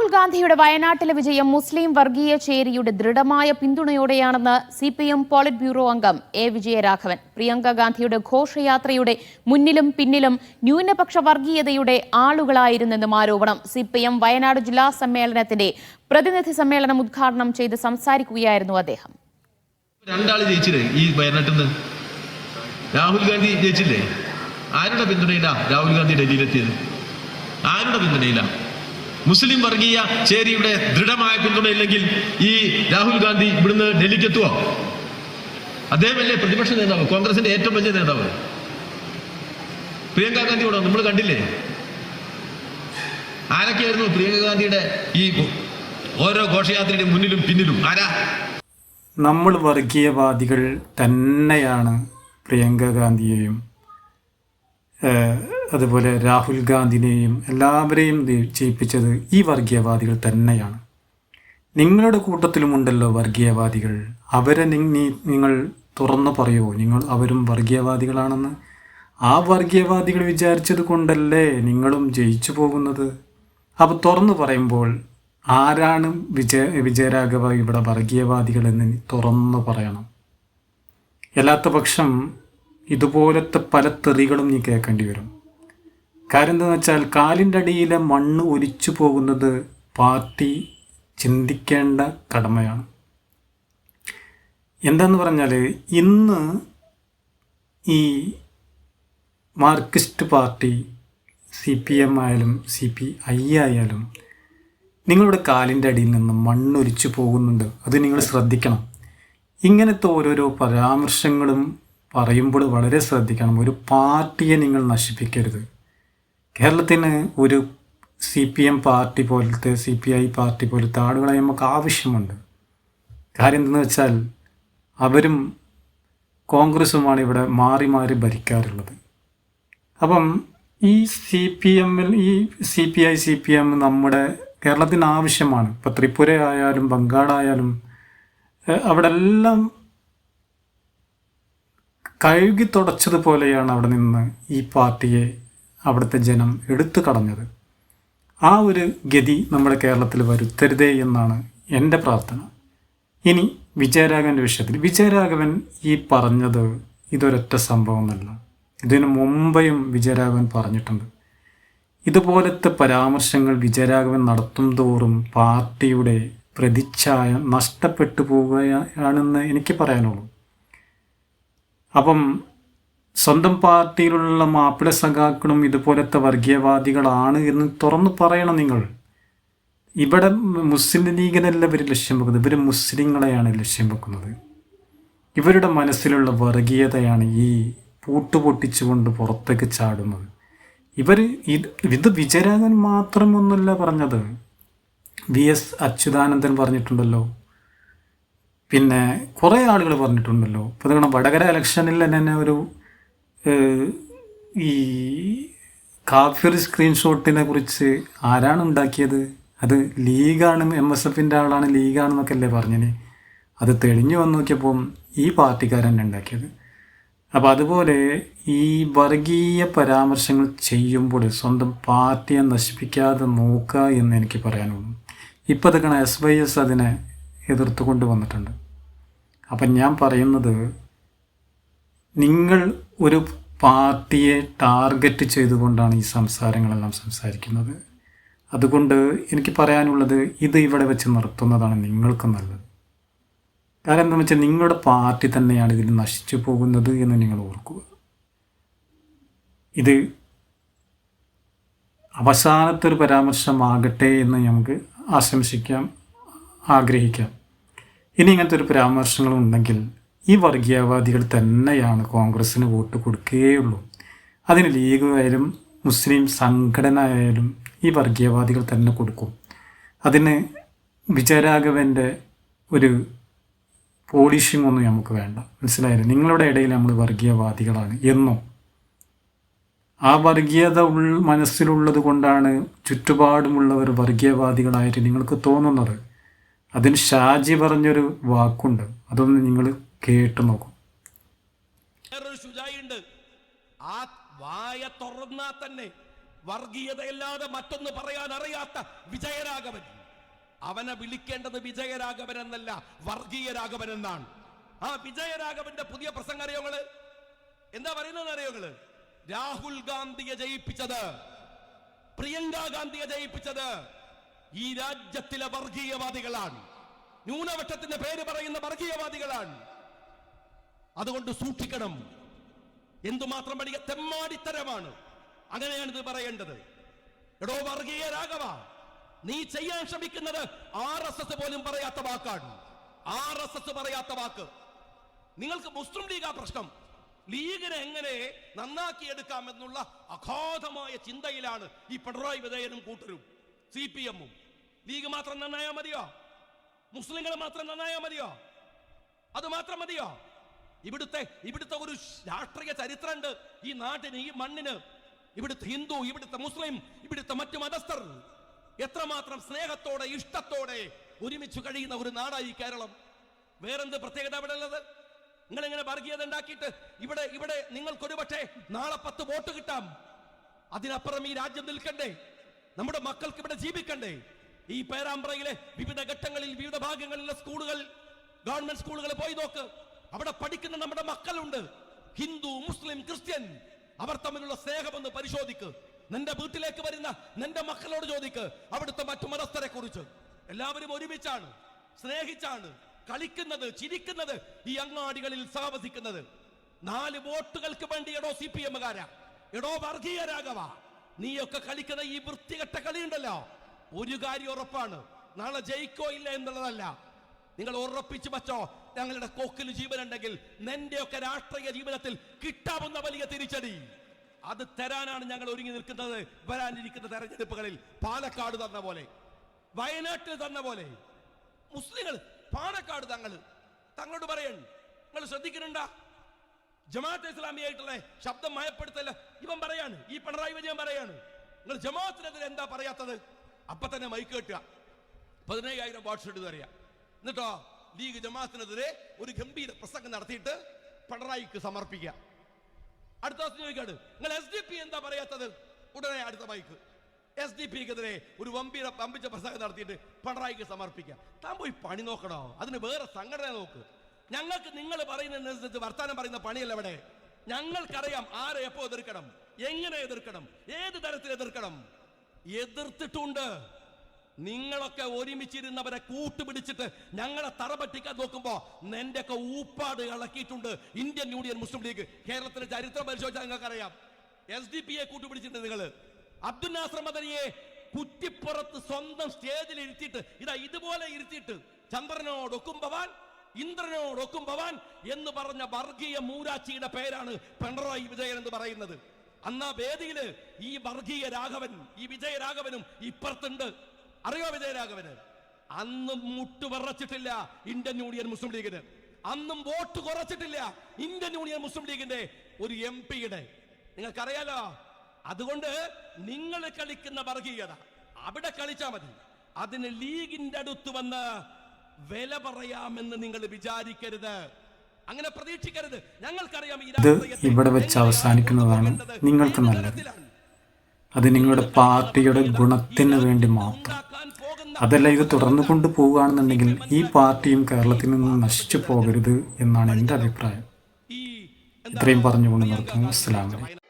രാഹുൽ ഗാന്ധിയുടെ വയനാട്ടിലെ വിജയം മുസ്ലിം വർഗീയ ചേരിയുടെ ദൃഢമായ പിന്തുണയോടെയാണെന്ന് CPM പോളിറ്റ് ബ്യൂറോ അംഗം A. വിജയരാഘവൻ. പ്രിയങ്ക ഗാന്ധിയുടെ ഘോഷയാത്രയുടെ മുന്നിലും പിന്നിലും ന്യൂനപക്ഷ വർഗീയതയുടെ ആളുകളായിരുന്നെന്നും ആരോപണം. CPM വയനാട് ജില്ലാ സമ്മേളനത്തിന്റെ പ്രതിനിധി സമ്മേളനം ഉദ്ഘാടനം ചെയ്ത് സംസാരിക്കുകയായിരുന്നു അദ്ദേഹം. രണ്ടാള് ജയിച്ചില്ലേ ഈ വയനാട്ടിൽ നിന്ന്? രാഹുൽ ഗാന്ധി ജയിച്ചില്ലേ? ആരുടെ പിന്തുണയില്ല രാഹുൽ ഗാന്ധി ഡൽഹിയിലെത്തിയത്? ആരുടെ പിന്തുണയില്ല? മുസ്ലിം വർഗീയ ചേരിയുടെ ദൃഢമായ പിന്തുണയില്ലെങ്കിൽ ഈ രാഹുൽ ഗാന്ധി ഇവിടുന്ന് ഡൽഹിക്ക് എത്തുവോ? അദ്ദേഹമല്ലേ പ്രതിപക്ഷ നേതാവ്, കോൺഗ്രസിന്റെ ഏറ്റവും വലിയ നേതാവ്. പ്രിയങ്ക ഗാന്ധിയോടോ നമ്മൾ കണ്ടില്ലേ? ആരൊക്കെയായിരുന്നു പ്രിയങ്ക ഗാന്ധിയുടെ ഈ ഓരോ ഘോഷയാത്രയുടെ മുന്നിലും പിന്നിലും? ആരാ? നമ്മൾ വർഗീയവാദികൾ തന്നെയാണ് പ്രിയങ്ക ഗാന്ധിയെയും അതുപോലെ രാഹുൽ ഗാന്ധിനെയും എല്ലാവരെയും ജയിപ്പിച്ചത് ഈ വർഗീയവാദികൾ തന്നെയാണ്. നിങ്ങളുടെ കൂട്ടത്തിലുമുണ്ടല്ലോ വർഗീയവാദികൾ. അവരെ നിങ്ങൾ തുറന്നു പറയുമോ അവരും വർഗീയവാദികളാണെന്ന്? ആ വർഗീയവാദികൾ വിചാരിച്ചത് കൊണ്ടല്ലേ നിങ്ങളും ജയിച്ചു പോകുന്നത്? അപ്പോൾ തുറന്നു പറയുമ്പോൾ ആരാണ് വിജയരാഘവ ഇവിടെ വർഗീയവാദികളെന്ന് തുറന്നു പറയണം. അല്ലാത്ത പക്ഷം ഇതുപോലത്തെ പല തെറികളും നീ കേൾക്കേണ്ടി വരും. കാര്യം എന്താണെന്ന് വെച്ചാൽ കാലിൻ്റെ അടിയിലെ മണ്ണ് ഒലിച്ചു പോകുന്നത് പാർട്ടി ചിന്തിക്കേണ്ട കടമയാണ്. എന്താന്ന് പറഞ്ഞാൽ ഇന്ന് ഈ മാർക്സിസ്റ്റ് പാർട്ടി CPM ആയാലും CPI ആയാലും നിങ്ങളുടെ കാലിൻ്റെ അടിയിൽ നിന്ന് മണ്ണൊലിച്ചു പോകുന്നുണ്ട്. അത് നിങ്ങൾ ശ്രദ്ധിക്കണം. ഇങ്ങനത്തെ ഓരോരോ പരാമർശങ്ങളും പറയുമ്പോൾ വളരെ ശ്രദ്ധിക്കണം. ഒരു പാർട്ടിയെ നിങ്ങൾ നശിപ്പിക്കരുത്. കേരളത്തിന് ഒരു CPM പാർട്ടി പോലത്തെ CPI പാർട്ടി പോലത്തെ ആളുകളെ നമുക്ക് ആവശ്യമുണ്ട്. കാര്യം എന്തെന്ന് വെച്ചാൽ അവരും കോൺഗ്രസുമാണ് ഇവിടെ മാറി മാറി ഭരിക്കാറുള്ളത്. അപ്പം ഈ CPM-ൽ ഈ CPM നമ്മുടെ കേരളത്തിന് ആവശ്യമാണ്. ഇപ്പോൾ ത്രിപുര ആയാലും ബംഗാളായാലും അവിടെ എല്ലാം കഴുകി തുടച്ചതുപോലെയാണ് അവിടെ നിന്ന് ഈ പാർട്ടിയെ അവിടുത്തെ ജനം എടുത്തു കളഞ്ഞത്. ആ ഒരു ഗതി നമ്മുടെ കേരളത്തിൽ വരുത്തരുതേ എന്നാണ് എൻ്റെ പ്രാർത്ഥന. ഇനി വിജയരാഘവൻ്റെ വിഷയത്തിൽ, വിജയരാഘവൻ ഈ പറഞ്ഞത് ഇതൊരൊറ്റ സംഭവമല്ല. ഇതിനു മുമ്പേയും വിജയരാഘവൻ പറഞ്ഞിട്ടുണ്ട്. ഇതുപോലത്തെ പരാമർശങ്ങൾ വിജയരാഘവൻ നടത്തും തോറും പാർട്ടിയുടെ പ്രതിച്ഛായ നഷ്ടപ്പെട്ടു പോവുകയാണെന്ന് എനിക്ക് പറയാനുള്ളൂ. അപ്പം സ്വന്തം പാർട്ടിയിലുള്ള മാപ്പിള സഖാക്കളും ഇതുപോലത്തെ വർഗീയവാദികളാണ് എന്ന് തുറന്നു പറയണം നിങ്ങൾ. ഇവിടെ മുസ്ലിം ലീഗിനല്ല ഇവർ ലക്ഷ്യം വെക്കുന്നത്, ഇവർ മുസ്ലിങ്ങളെയാണ് ലക്ഷ്യം വെക്കുന്നത്. ഇവരുടെ മനസ്സിലുള്ള വർഗീയതയാണ് ഈ പൂട്ടുപൊട്ടിച്ചുകൊണ്ട് പുറത്തേക്ക് ചാടുന്നത്. ഇത് വിജയരാഘവൻ മാത്രമൊന്നുമല്ല പറഞ്ഞത്. VS അച്യുതാനന്ദൻ പറഞ്ഞിട്ടുണ്ടല്ലോ, പിന്നെ കുറേ ആളുകൾ പറഞ്ഞിട്ടുണ്ടല്ലോ. ഇപ്പോൾ നിങ്ങൾ വടകര ഇലക്ഷനിൽ തന്നെ ഒരു ഈ കാഫിർ സ്ക്രീൻഷോട്ടിനെ കുറിച്ച് ആരാണ് ഉണ്ടാക്കിയത്? അത് ലീഗാണ്, MSFൻ്റെ ആളാണ്, ലീഗാണെന്നൊക്കെ അല്ലേ പറഞ്ഞിന്. അത് തെളിഞ്ഞു വന്ന് നോക്കിയപ്പോൾ ഈ പാർട്ടിക്കാരൻ ഉണ്ടാക്കിയത്. അപ്പോൾ അതുപോലെ ഈ വർഗീയ പരാമർശങ്ങൾ ചെയ്യുമ്പോൾ സ്വന്തം പാർട്ടിയെ നശിപ്പിക്കാതെ നോക്കുക എന്ന് എനിക്ക് പറയാനുള്ളൂ. ഇപ്പോൾ അതൊക്കെ SYS അതിനെ എതിർത്ത് കൊണ്ട് വന്നിട്ടുണ്ട്. അപ്പം ഞാൻ പറയുന്നത്, നിങ്ങൾ ഒരു പാർട്ടിയെ ടാർഗറ്റ് ചെയ്തുകൊണ്ടാണ് ഈ സംസാരങ്ങളെല്ലാം സംസാരിക്കുന്നത്. അതുകൊണ്ട് എനിക്ക് പറയാനുള്ളത്, ഇത് ഇവിടെ വെച്ച് നിർത്തുന്നതാണ് നിങ്ങൾക്ക് നല്ലത്. കാരണം എന്താണെന്ന് വെച്ചാൽ നിങ്ങളുടെ പാർട്ടി തന്നെയാണ് ഇതിൽ നശിച്ചു പോകുന്നത് എന്ന് നിങ്ങൾ ഓർക്കുക. ഇത് അവസാനത്തെ ഒരു പരാമർശമാകട്ടെ എന്ന് നമുക്ക് ആശംസിക്കാം, ആഗ്രഹിക്കാം. ഇനി ഇങ്ങനത്തെ ഒരു പരാമർശങ്ങളുണ്ടെങ്കിൽ ഈ വർഗീയവാദികൾ തന്നെയാണ് കോൺഗ്രസ്സിന് വോട്ട് കൊടുക്കുകയുള്ളൂ. അതിന് ലീഗ് ആയാലും മുസ്ലിം സംഘടന ആയാലും ഈ വർഗീയവാദികൾ തന്നെ കൊടുക്കും. അതിന് വിജയരാഘവൻ്റെ ഒരു പോളിഷിംഗ് ഒന്നും നമുക്ക് വേണ്ട. മനസ്സിലായില്ലേ? നിങ്ങളുടെ ഇടയിൽ നമ്മൾ വർഗീയവാദികളാണ് എന്നോ ആ വർഗീയത മനസ്സിലുള്ളത് കൊണ്ടാണ് ചുറ്റുപാടുമുള്ളവർ വർഗീയവാദികളായിട്ട് നിങ്ങൾക്ക് തോന്നുന്നത്. അതിന് ഷാജി പറഞ്ഞൊരു വാക്കുണ്ട്, അതൊന്ന് നിങ്ങൾ കേട്ടു നോക്കും. ആ വായ തുറന്നാ തന്നെ വർഗീയതയല്ലാതെ മറ്റൊന്ന് പറയാൻ അറിയാത്ത വിജയരാഘവൻ, അവനെ വിളിക്കേണ്ടത് വിജയരാഘവൻ എന്നല്ല, വർഗീയരാഘവൻ എന്നാണ്. ആ വിജയരാഘവന്റെ പുതിയ പ്രസംഗം അറിയോങ്ങള് എന്താ പറയുന്നത് അറിയോങ്ങള്? രാഹുൽ ഗാന്ധിയെ ജയിപ്പിച്ചത്, പ്രിയങ്ക ഗാന്ധിയെ ജയിപ്പിച്ചത് ഈ രാജ്യത്തിലെ വർഗീയവാദികളാണ്, ന്യൂനപക്ഷത്തിന്റെ പേര് പറയുന്ന വർഗീയവാദികളാണ്. അതുകൊണ്ട് സൂക്ഷിക്കണം. എന്തുമാത്രം വലിയ തെമ്മാടിത്തരമാണ്. അങ്ങനെയാണ് ഇത് പറയേണ്ടത്. എടോ വർഗീയ രാഘവ, നീ ചെയ്യാൻ ശ്രമിക്കുന്നത് RSS പോലും പറയാത്ത വാക്കാണ്. RSS പറയാത്ത വാക്ക്. നിങ്ങൾക്ക് മുസ്ലിം ലീഗ് ആ പ്രശ്നം, ലീഗിനെ എങ്ങനെ നന്നാക്കിയെടുക്കാമെന്നുള്ള അഗാധമായ ചിന്തയിലാണ് ഈ പിണറായി വിജയനും കൂട്ടരും CPM-ഉം. ലീഗ് മാത്രം നന്നായാ മതിയോ? മുസ്ലിങ്ങൾ മാത്രം നന്നായാ മതിയോ? അത് മാത്രം മതിയോ? ഇവിടുത്തെ ഒരു രാഷ്ട്രീയ ചരിത്രമുണ്ട് ഈ നാട്ടിന്, ഈ മണ്ണിന്. ഇവിടുത്തെ ഹിന്ദു, ഇവിടുത്തെ മുസ്ലിം, ഇവിടുത്തെ മറ്റു മതസ്ഥർ എത്രമാത്രം സ്നേഹത്തോടെ ഇഷ്ടത്തോടെ ഒരുമിച്ച് കഴിയുന്ന ഒരു നാടായി കേരളം. വേറെന്ത് പ്രത്യേകത അവിടെ ഉള്ളത്? നിങ്ങൾ ഇങ്ങനെ വർഗീയത ഉണ്ടാക്കിയിട്ട് ഇവിടെ നിങ്ങൾക്കൊരു പക്ഷേ നാളെ 10 വോട്ട് കിട്ടാം. അതിനപ്പുറം ഈ രാജ്യം നിൽക്കണ്ടേ? നമ്മുടെ മക്കൾക്ക് ഇവിടെ ജീവിക്കണ്ടേ? ഈ പേരാമ്പ്രയിലെ വിവിധ ഘട്ടങ്ങളിൽ വിവിധ ഭാഗങ്ങളിലെ സ്കൂളുകൾ, ഗവൺമെന്റ് സ്കൂളുകൾ പോയി നോക്ക്. അവിടെ പഠിക്കുന്ന നമ്മുടെ മക്കളുണ്ട്, ഹിന്ദു, മുസ്ലിം, ക്രിസ്ത്യൻ. അവർ തമ്മിലുള്ള സ്നേഹമൊന്ന് പരിശോധിക്ക്. നിന്റെ വീട്ടിലേക്ക് വരുന്ന നിന്റെ മക്കളോട് ചോദിക്ക് അവിടുത്തെ മറ്റു മതസ്ഥരെ കുറിച്ച്. എല്ലാവരും ഒരുമിച്ചാണ്, സ്നേഹിച്ചാണ് കളിക്കുന്നത്, ചിരിക്കുന്നത്, ഈ അങ്ങാടികളിൽ സാവസിക്കുന്നത്. 4 വോട്ടുകൾക്ക് വേണ്ടി എടോ CPM-കാരാ, എടോ വർഗീയ രാഘവ, നീയൊക്കെ കളിക്കുന്ന ഈ വൃത്തികെട്ട കളിയുണ്ടല്ലോ, ഒരു കാര്യം ഉറപ്പാണ്, നാളെ ജയിക്കോ ഇല്ല എന്നുള്ളതല്ല. നിങ്ങൾ ഉറപ്പിച്ചു വച്ചോ, ഞങ്ങളുടെ കൊക്കിൽ ജീവനുണ്ടെങ്കിൽ നിന്റെയൊക്കെ രാഷ്ട്രീയ ജീവിതത്തിൽ കിട്ടാവുന്ന വലിയ തിരിച്ചടി അത് തരാനാണ് ഞങ്ങൾ ഒരുങ്ങി നിൽക്കുന്നത്. വരാനിരിക്കുന്ന തെരഞ്ഞെടുപ്പുകളിൽ പാലക്കാട് തന്ന പോലെ, വയനാട്ടിൽ തന്ന പോലെ, മുസ്ലിങ്ങൾ പാലക്കാട് തങ്ങളോട് പറയണം. നിങ്ങൾ ശ്രദ്ധിക്കുന്നുണ്ടാ? ജമാഅത്തെ ഇസ്ലാമിയായിട്ടുള്ള ശബ്ദം മയപ്പെടുത്തല്ല. ഇവൻ പറയാണ്, ഈ പിണറായി വിജയൻ പറയാണ്, നിങ്ങൾ ജമാഅത്തിനെതിരെ എന്താ പറയാത്തത്? അപ്പൊ തന്നെ മൈക്ക് കെട്ടുക, 15,000 വാട്ട്സ് അറിയാം. എന്നിട്ടോ ലീഗ് ജമാഅത്തിനെതിരെ ഒരു ഗംഭീര പ്രസംഗം നടത്തിയിട്ട് പിണറായിക്ക് സമർപ്പിക്കുക. അടുത്ത ദിവസം ചോദിക്കാണ്, നിങ്ങൾ SDP എന്താ പറയാത്തത്? ഉടനെ അടുത്ത മൈക്ക് SDP-ക്കെതിരെ ഒരു വമ്പിച്ച പ്രസംഗം നടത്തിയിട്ട് പിണറായിക്ക് സമർപ്പിക്കുക. താൻ പോയി പണി നോക്കണോ? അതിന് വേറെ സംഘടന നോക്ക്. ഞങ്ങൾക്ക് നിങ്ങൾ പറയുന്നതിനനുസരിച്ച് വർത്താനം പറയുന്ന പണിയല്ല ഇവിടെ. ഞങ്ങൾക്കറിയാം ആരെ എപ്പോ എതിർക്കണം, എങ്ങനെ എതിർക്കണം, ഏത് തരത്തിൽ എതിർക്കണം. എതിർത്തിട്ടുണ്ട്. നിങ്ങളൊക്കെ ഒരുമിച്ചിരുന്നവരെ കൂട്ടുപിടിച്ചിട്ട് ഞങ്ങളെ തറപറ്റിക്കാൻ നോക്കുമ്പോ നിന്റെയൊക്കെ ഊപ്പാട് ഇളക്കിയിട്ടുണ്ട് ഇന്ത്യൻ യൂണിയൻ മുസ്ലിം ലീഗ്. കേരളത്തിലെ ചരിത്രം പരിശോധിച്ചാൽ നിങ്ങൾക്കറിയാം. SDP-യെ കൂട്ടുപിടിച്ചിട്ടുണ്ട് നിങ്ങൾ. അബ്ദുൽ നാസർ മദനിയെ കുറ്റിപ്പുറത്ത് സ്വന്തം സ്റ്റേജിൽ ഇരുത്തിയിട്ട്, ഇതുപോലെ ഇരുത്തിയിട്ട് ചന്ദ്രനോടൊക്കും ഭവാൻ, ഇന്ദ്രനോടൊക്കും ഭവാൻ എന്ന് പറഞ്ഞ വർഗീയ മൂരാച്ചിയുടെ പേരാണ് പിണറായി വിജയൻ എന്ന് പറയുന്നത്. അന്നാ വേദിയില് ഈ വർഗീയ രാഘവൻ, ഈ വിജയരാഘവനും ഇപ്പുറത്തുണ്ട്. അറിയോ വിജയരാഘവന്? അന്നും മുട്ട് വിറച്ചിട്ടില്ല ഇന്ത്യൻ യൂണിയൻ മുസ്ലിം ലീഗിന്, അന്നും വോട്ട് കുറച്ചിട്ടില്ല ഇന്ത്യൻ യൂണിയൻ മുസ്ലിം ലീഗിന്റെ ഒരു MP-യുടെ. നിങ്ങൾക്കറിയാലോ. അതുകൊണ്ട് നിങ്ങൾ കളിക്കുന്ന വർഗീയത അവിടെ കളിച്ചാൽ മതി. അതിന് ലീഗിന്റെ അടുത്ത് വന്ന് വില പറയാമെന്ന് നിങ്ങൾ വിചാരിക്കരുത്, അങ്ങനെ പ്രതീക്ഷിക്കരുത്. ഞങ്ങൾക്കറിയാം ഇത് ഇവിടെ വെച്ച് അവസാനിക്കുന്നതാണ് നിങ്ങൾക്ക് നല്ലത്. അത് നിങ്ങളുടെ പാർട്ടിയുടെ ഗുണത്തിന് വേണ്ടി മാത്രം. അതല്ല, ഇത് തുടർന്നു കൊണ്ടുപോവുകയാണെന്നുണ്ടെങ്കിൽ ഈ പാർട്ടിയും കേരളത്തിൽ നിന്ന് നശിച്ചു പോകരുത് എന്നാണ് എൻ്റെ അഭിപ്രായം. ഇത്രയും പറഞ്ഞുകൊണ്ട് നിർത്തുന്നു. അസ്സലാമു അലൈക്കും.